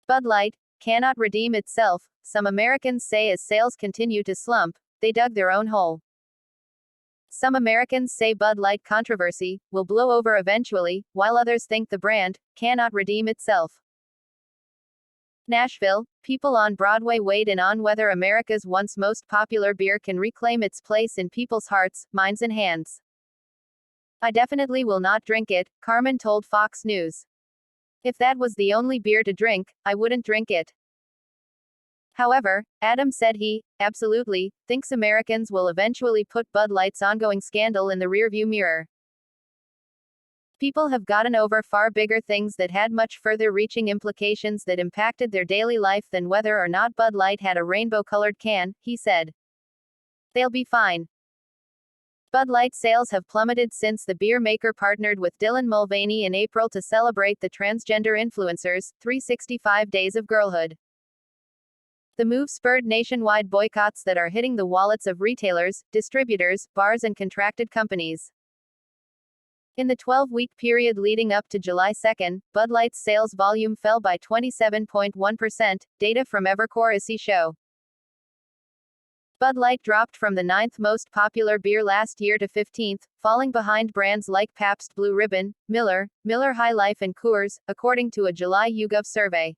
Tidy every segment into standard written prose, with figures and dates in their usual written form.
Bud Light cannot redeem itself, some Americans say. As sales continue to slump, they dug their own hole. Some Americans say Bud Light controversy will blow over eventually, while others think the brand cannot redeem itself. Nashville, people on Broadway weighed in on whether America's once most popular beer can reclaim its place in people's hearts, minds, and hands. "I definitely will not drink it," Carmen told Fox News. "If that was the only beer to drink, I wouldn't drink it." However, Adam said he absolutely thinks Americans will eventually put Bud Light's ongoing scandal in the rearview mirror. "People have gotten over far bigger things that had much further reaching implications that impacted their daily life than whether or not Bud Light had a rainbow-colored can," he said. "They'll be fine." Bud Light sales have plummeted since the beer maker partnered with Dylan Mulvaney in April to celebrate the transgender influencer's 365 Days of Girlhood. The move spurred nationwide boycotts that are hitting the wallets of retailers, distributors, bars, and contracted companies. In the 12-week period leading up to July 2, Bud Light's sales volume fell by 27.1%, data from Evercore ISI show. Bud Light dropped from the 9th most popular beer last year to 15th, falling behind brands like Pabst Blue Ribbon, Miller High Life, and Coors, according to a July YouGov survey.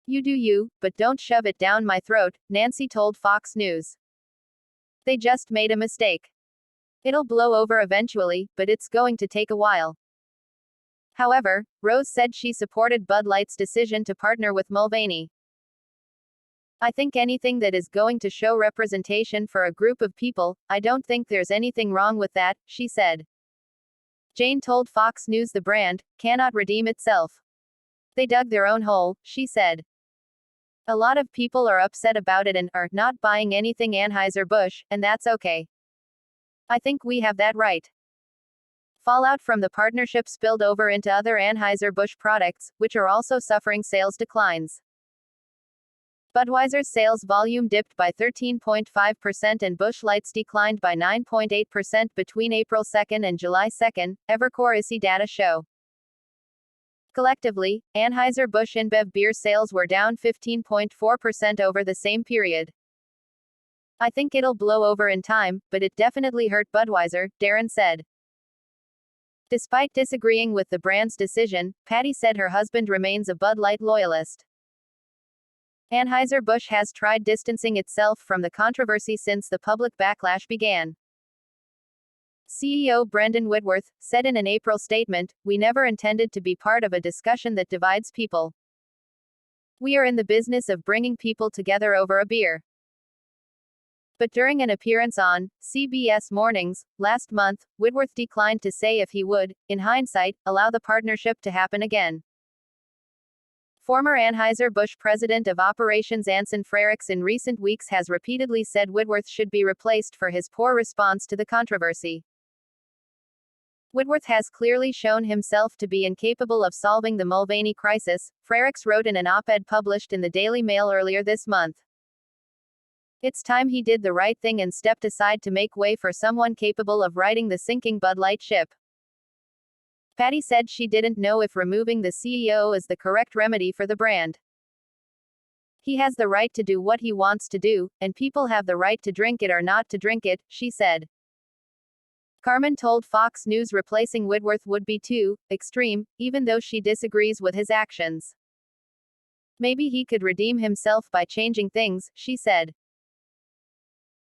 "You do you, but don't shove it down my throat," Nancy told Fox News. "They just made a mistake. It'll blow over eventually, but it's going to take a while." However, Rose said she supported Bud Light's decision to partner with Mulvaney. "I think anything that is going to show representation for a group of people, I don't think there's anything wrong with that," she said. Jane told Fox News the brand cannot redeem itself. "They dug their own hole," she said. "A lot of people are upset about it and are not buying anything Anheuser-Busch, and that's okay. I think we have that right." Fallout from the partnership spilled over into other Anheuser-Busch products, which are also suffering sales declines. Budweiser's sales volume dipped by 13.5% and Busch Light's declined by 9.8% between April 2 and July 2, Evercore ISI data show. Collectively, Anheuser-Busch InBev beer sales were down 15.4% over the same period. "I think it'll blow over in time, but it definitely hurt Budweiser," Darren said. Despite disagreeing with the brand's decision, Patty said her husband remains a Bud Light loyalist. Anheuser-Busch has tried distancing itself from the controversy since the public backlash began. CEO Brendan Whitworth said in an April statement, "We never intended to be part of a discussion that divides people. We are in the business of bringing people together over a beer." But during an appearance on CBS Mornings last month, Whitworth declined to say if he would, in hindsight, allow the partnership to happen again. Former Anheuser-Busch president of operations Anson Frericks in recent weeks has repeatedly said Whitworth should be replaced for his poor response to the controversy. "Whitworth has clearly shown himself to be incapable of solving the Mulvaney crisis," Frericks wrote in an op-ed published in the Daily Mail earlier this month. "It's time he did the right thing and stepped aside to make way for someone capable of righting the sinking Bud Light ship." Patty said she didn't know if removing the CEO is the correct remedy for the brand. "He has the right to do what he wants to do, and people have the right to drink it or not to drink it," she said. Carmen told Fox News replacing Whitworth would be too extreme, even though she disagrees with his actions. "Maybe he could redeem himself by changing things," she said.